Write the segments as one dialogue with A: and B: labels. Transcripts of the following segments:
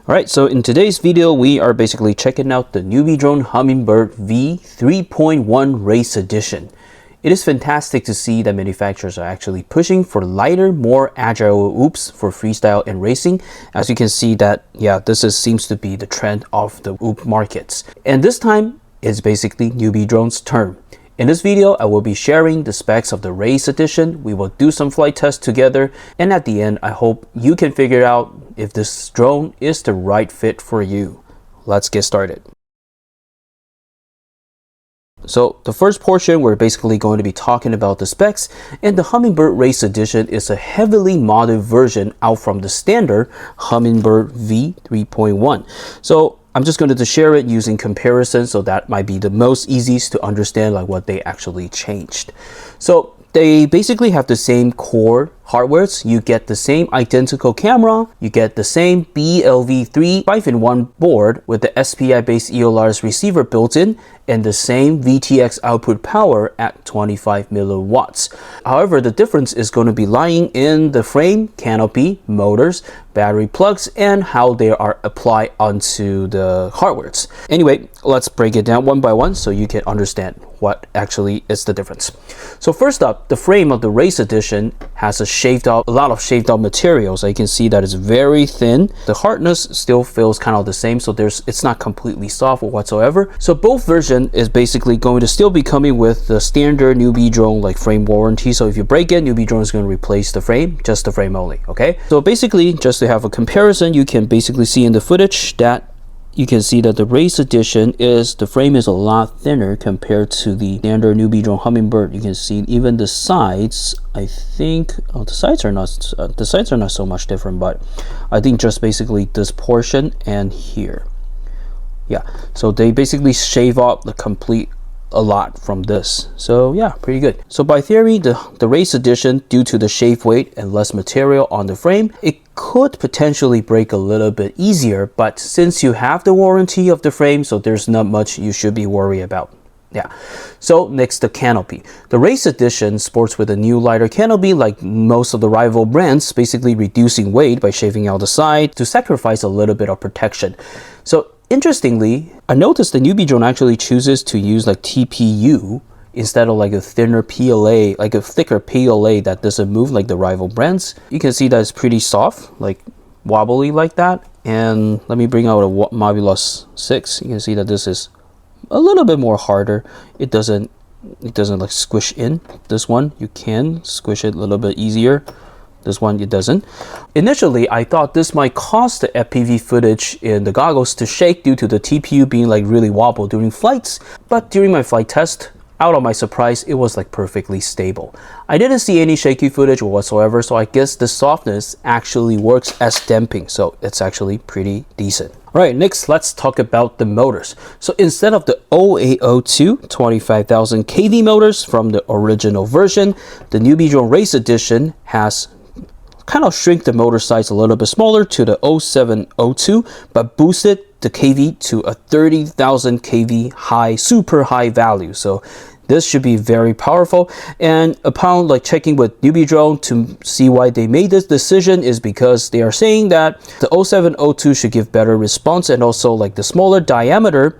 A: Alright, so in today's video, we are basically checking out the Newbeedrone Hummingbird V3.1 Race Edition. It is fantastic to see that manufacturers are actually pushing for lighter, more agile whoops for freestyle and racing. As you can see that, yeah, seems to be the trend of the whoop markets. And this time, it's basically Newbeedrone's turn. In this video, I will be sharing the specs of the Race Edition. We will do some flight tests together, and at the end, I hope you can figure out if this drone is the right fit for you. Let's get started. So the first portion, we're basically going to be talking about the specs, and the Hummingbird Race Edition is a heavily modded version out from the standard Hummingbird V3.1. So I'm just going to share it using comparison, so that might be the most easiest to understand like what they actually changed. So they basically have the same core hardwares. You get the same identical camera, you get the same BLV3 5-in-1 board with the SPI based EOLAR's receiver built in, and the same VTX output power at 25 milliwatts. However, the difference is going to be lying in the frame, canopy, motors, battery plugs, and how they are applied onto the hardwares. Anyway, let's break it down one by one so you can understand what actually is the difference. So first up, the frame of the Race Edition has a lot of shaved out materials. You can see that it's very thin. The hardness still feels kind of the same, so it's not completely soft or whatsoever. So both versions is basically going to still be coming with the standard Newbeedrone like frame warranty. So if you break it, Newbeedrone is going to replace the frame, just the frame only. Okay, so basically, just to have a comparison, you can basically see in the footage that you can see that the Race Edition the frame is a lot thinner compared to the standard Newbeedrone Hummingbird. You can see even the sides, I think, the sides are not so much different, but I think just basically this portion and here. Yeah, so they basically shave off a lot from this. So yeah, pretty good. So by theory, the Race Edition, due to the shave weight and less material on the frame, it could potentially break a little bit easier, but since you have the warranty of the frame, so there's not much you should be worried about. Yeah. So next, the canopy. The Race Edition sports with a new lighter canopy like most of the rival brands, basically reducing weight by shaving out the side to sacrifice a little bit of protection. So interestingly, I noticed the Newbeedrone actually chooses to use like TPU instead of like a thinner PLA, like a thicker PLA that doesn't move like the rival brands. You can see that it's pretty soft, like wobbly like that. And let me bring out a Modulus 6. You can see that this is a little bit more harder. It doesn't like squish in. This one, you can squish it a little bit easier. This one, it doesn't. Initially, I thought this might cause the FPV footage in the goggles to shake due to the TPU being like really wobble during flights. But during my flight test, out of my surprise, it was like perfectly stable. I didn't see any shaky footage whatsoever, so I guess the softness actually works as damping. So it's actually pretty decent. Alright, next let's talk about the motors. So instead of the 0802 25,000 kV motors from the original version, the Newbeedrone Race Edition has kind of shrink the motor size a little bit smaller to the 0702, but boosted the kV to a 30,000 kV high, super high value. So this should be very powerful. And upon like checking with Newbeedrone to see why they made this decision is because they are saying that the 0702 should give better response, and also like the smaller diameter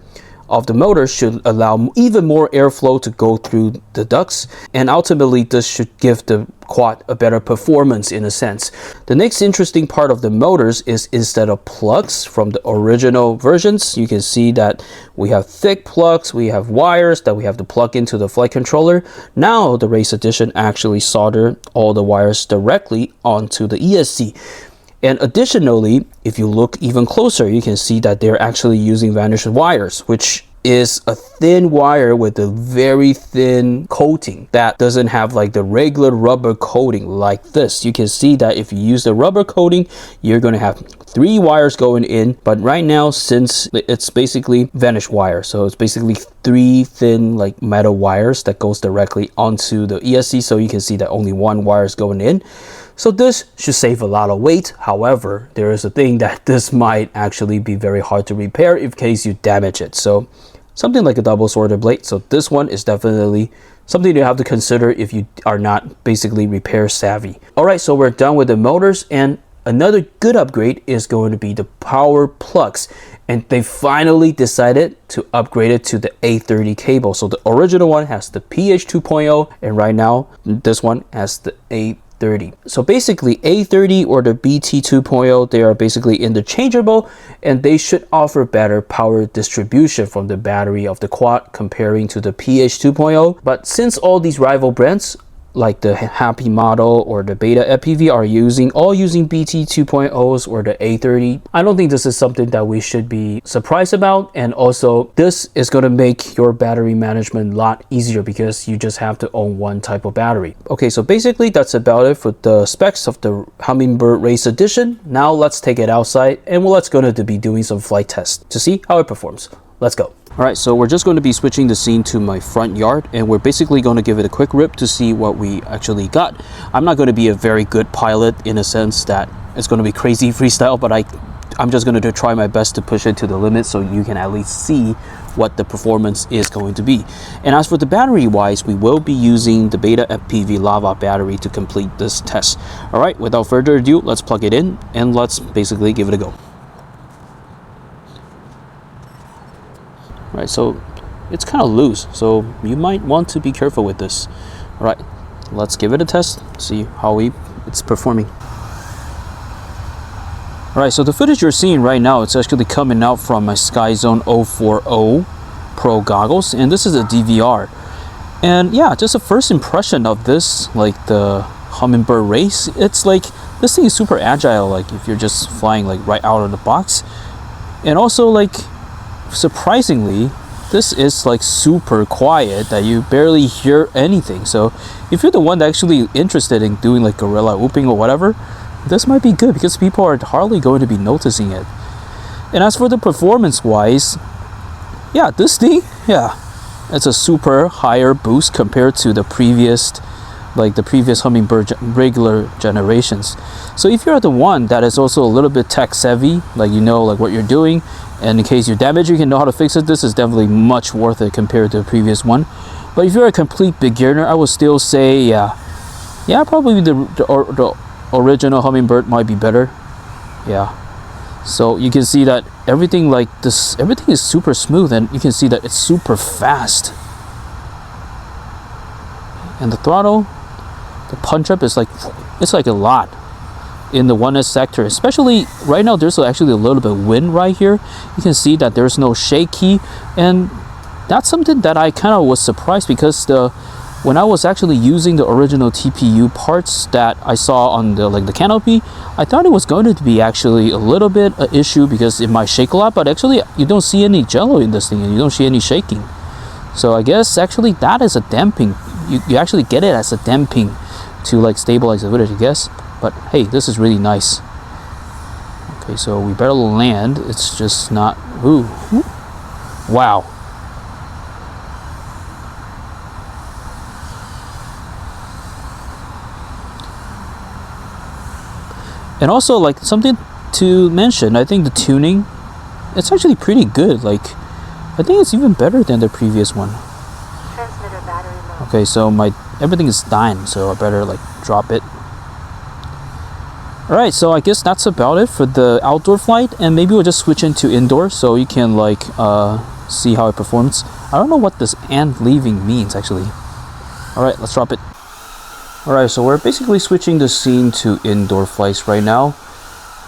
A: of the motor should allow even more airflow to go through the ducts, and ultimately this should give the quad a better performance in a sense. The next interesting part of the motors is instead of plugs from the original versions, you can see that we have thick plugs, we have wires that we have to plug into the flight controller. Now the Race Edition actually soldered all the wires directly onto the ESC. And additionally, if you look even closer, you can see that they're actually using vanished wires, which is a thin wire with a very thin coating that doesn't have like the regular rubber coating like this. You can see that if you use the rubber coating, you're going to have 3 wires going in, but right now, since it's basically vanished wire, so it's basically 3 thin like metal wires that goes directly onto the ESC, so you can see that only 1 wire is going in. So this should save a lot of weight. However, there is a thing that this might actually be very hard to repair in case you damage it. So something like a double sorted blade. So this one is definitely something you have to consider if you are not basically repair savvy. All right, so we're done with the motors, and another good upgrade is going to be the power plugs, and they finally decided to upgrade it to the A30 cable. So the original one has the PH 2.0, and right now this one has the A30. So basically A30 or the BT 2.0, they are basically interchangeable, and they should offer better power distribution from the battery of the quad comparing to the PH 2.0. But since all these rival brands like the Happy model or the Beta FPV are all using BT 2.0s or the A30, I don't think this is something that we should be surprised about. And also this is going to make your battery management a lot easier because you just have to own one type of battery. Okay, so basically that's about it for the specs of the Hummingbird Race Edition. Now let's take it outside and let's going to be doing some flight tests to see how it performs. Let's go. All right, so we're just going to be switching the scene to my front yard, and we're basically going to give it a quick rip to see what we actually got. I'm not going to be a very good pilot in a sense that it's going to be crazy freestyle, but I'm just going to try my best to push it to the limit so you can at least see what the performance is going to be. And as for the battery wise, we will be using the Beta FPV Lava battery to complete this test. All right, without further ado, let's plug it in and let's basically give it a go. Right, so it's kind of loose, so you might want to be careful with this. All right, let's give it a test, see how it's performing. All right, so the footage you're seeing right now, it's actually coming out from my SkyZone 040 Pro goggles, and this is a DVR. And yeah, just a first impression of this, like the Hummingbird Race, it's like this thing is super agile, like if you're just flying like right out of the box. And also like surprisingly, this is like super quiet that you barely hear anything. So if you're the one that's actually interested in doing like guerrilla whooping or whatever, this might be good because people are hardly going to be noticing it. And as for the performance wise, yeah, this thing, yeah, it's a super higher boost compared to the previous Hummingbird regular generations. So if you're the one that is also a little bit tech savvy, like you know like what you're doing, and in case you damage you can know how to fix it, this is definitely much worth it compared to the previous one. But if you're a complete beginner, I would still say yeah, probably the original Hummingbird might be better. Yeah, so you can see that everything is super smooth, and you can see that it's super fast. And the throttle, the punch up is like, it's like a lot in the 1S sector, especially right now. There's actually a little bit of wind right here. You can see that there's no shake key, and that's something that I kind of was surprised because when I was actually using the original TPU parts that I saw on the canopy, I thought it was going to be actually a little bit an issue because it might shake a lot, but actually you don't see any jello in this thing and you don't see any shaking. So I guess actually that is a damping. You actually get it as a damping to like stabilize the footage, I guess. But hey, this is really nice. Okay, so we better land. It's just not. Ooh, wow. And also like something to mention, I think the tuning, it's actually pretty good. Like I think it's even better than the previous one.
B: Transmitter battery low.
A: Okay, so everything is dying, so I better like drop it. Alright, so I guess that's about it for the outdoor flight, and maybe we'll just switch into indoor so you can like see how it performs. I don't know what this and leaving means actually. Alright, let's drop it. Alright, so we're basically switching the scene to indoor flights right now.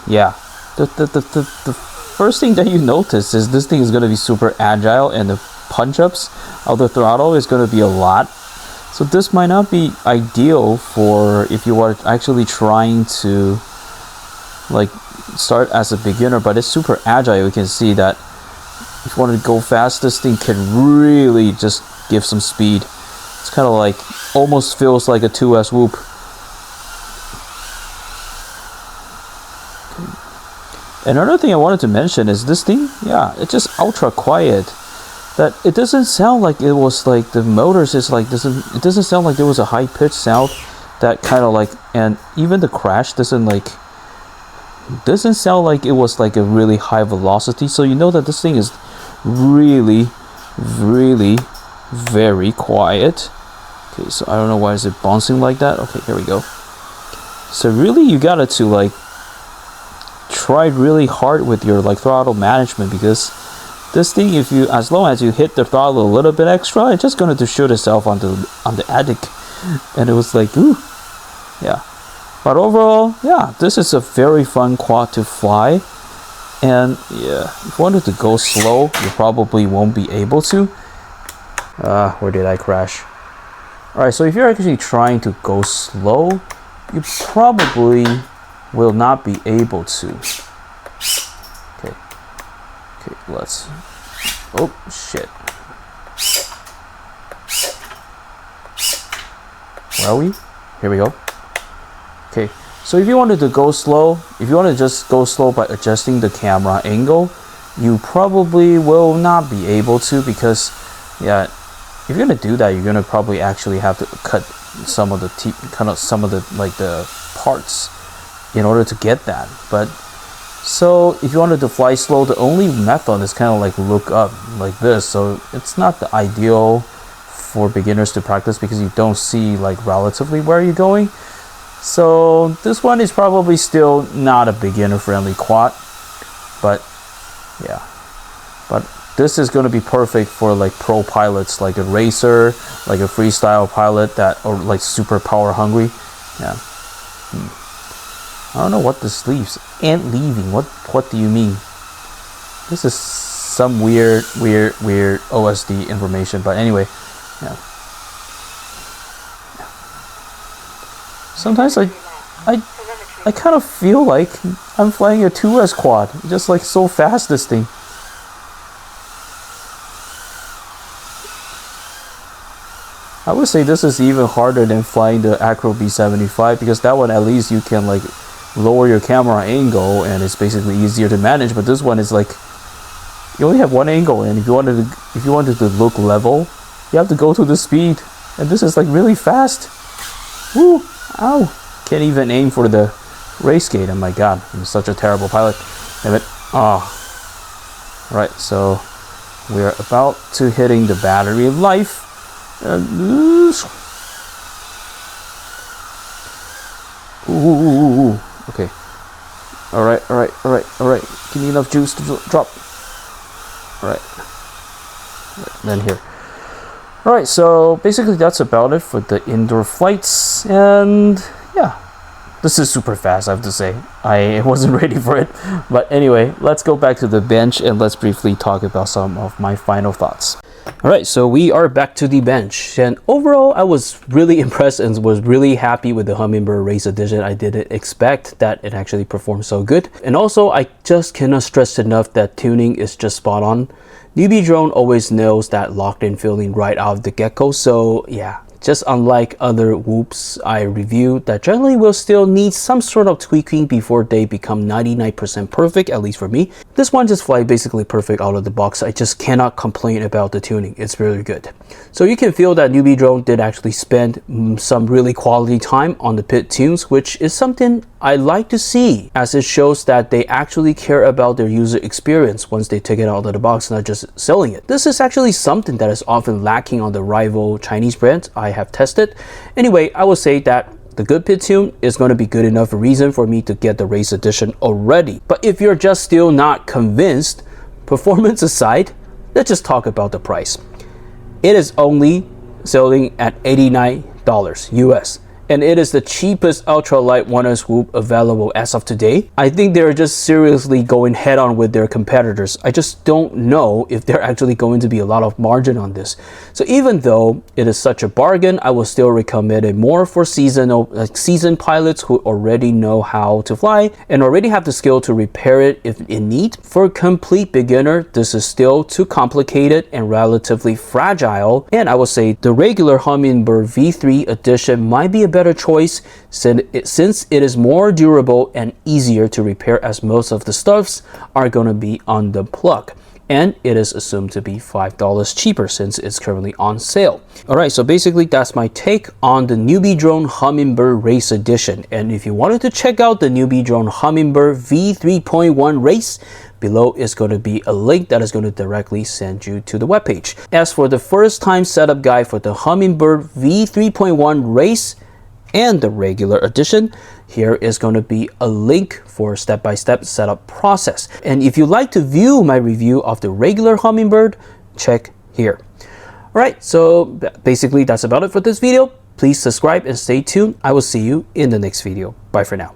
A: Yeah, the first thing that you notice is this thing is going to be super agile, and the punch-ups of the throttle is going to be a lot. So this might not be ideal for if you are actually trying to like start as a beginner, but it's super agile. You can see that if you want to go fast, this thing can really just give some speed. It's kind of like, almost feels like a 2S whoop. Another thing I wanted to mention is this thing, yeah, it's just ultra quiet. That it doesn't sound like it was like the motors is like it doesn't sound like there was a high pitched sound that kind of like, and even the crash doesn't sound like it was like a really high velocity. So you know that this thing is really very quiet. Okay, so I don't know why is it bouncing like that. Okay, here we go. So really you gotta to like try really hard with your like throttle management, because this thing, if you, as long as you hit the throttle a little bit extra, it's just going to shoot itself on the attic. And it was like, ooh, yeah. But overall, yeah, this is a very fun quad to fly. And yeah, if you wanted to go slow, you probably won't be able to. Where did I crash? Alright, so if you're actually trying to go slow, you probably will not be able to. Okay, let's, oh shit. Where are we? Here we go. Okay, so if you wanted to go slow, if you want to just go slow by adjusting the camera angle, you probably will not be able to, because yeah, if you're gonna do that, you're gonna probably actually have to cut some of the the parts in order to get that. But so if you wanted to fly slow, the only method is kind of like look up like this. So it's not the ideal for beginners to practice, because you don't see like relatively where you're going. So this one is probably still not a beginner friendly quad, but yeah, but this is going to be perfect for like pro pilots, like a racer, like a freestyle pilot that, or like super power hungry. Yeah. I don't know what this leaves. And leaving. What do you mean? This is some weird OSD information. But anyway, yeah. Sometimes I kind of feel like I'm flying a 2S quad. Just like so fast, this thing. I would say this is even harder than flying the Acro B75, because that one at least you can like lower your camera angle and it's basically easier to manage. But this one is like you only have one angle, and if you wanted to look level, you have to go to the speed, and this is like really fast. Woo! Ow! Can't even aim for the race gate. Oh my god, I'm such a terrible pilot. Damn it! Ah. Right, so we're about to hitting the battery life. Ooh. Okay. Alright. Give me enough juice to drop. Alright. Then here. Alright, so basically that's about it for the indoor flights. And yeah, this is super fast, I have to say. I wasn't ready for it. But anyway, let's go back to the bench and let's briefly talk about some of my final thoughts. Alright, so we are back to the bench, and overall I was really impressed and was really happy with the Hummingbird Race Edition. I didn't expect that it actually performed so good, and also I just cannot stress enough that tuning is just spot on. Newbeedrone always nails that locked in feeling right out of the get-go, so yeah. Just unlike other whoops I reviewed that generally will still need some sort of tweaking before they become 99% perfect, at least for me. This one just flies basically perfect out of the box. I just cannot complain about the tuning. It's really good. So you can feel that Newbeedrone did actually spend some really quality time on the pit tunes, which is something I like to see, as it shows that they actually care about their user experience once they take it out of the box, not just selling it. This is actually something that is often lacking on the rival Chinese brands I have tested. Anyway, I would say that the good pit tune is going to be good enough reason for me to get the race edition already. But if you're just still not convinced, performance aside, let's just talk about the price. It is only selling at $89 US. And it is the cheapest ultralight 1S whoop available as of today. I think they're just seriously going head on with their competitors. I just don't know if they're actually going to be a lot of margin on this. So even though it is such a bargain, I will still recommend it more for seasoned pilots who already know how to fly and already have the skill to repair it if in need. For a complete beginner, this is still too complicated and relatively fragile. And I will say the regular Hummingbird V3 edition might be a better choice since it is more durable and easier to repair, as most of the stuffs are going to be on the plug, and it is assumed to be $5 cheaper since it's currently on sale. Alright, so basically that's my take on the Newbeedrone Hummingbird Race Edition, and if you wanted to check out the Newbeedrone Hummingbird V3.1 Race, below is going to be a link that is going to directly send you to the webpage. As for the first time setup guide for the Hummingbird V3.1 Race, and the regular edition, here is going to be a link for a step-by-step setup process. And if you'd like to view my review of the regular Hummingbird, check here. Alright, so basically that's about it for this video. Please subscribe and stay tuned. I will see you in the next video. Bye for now.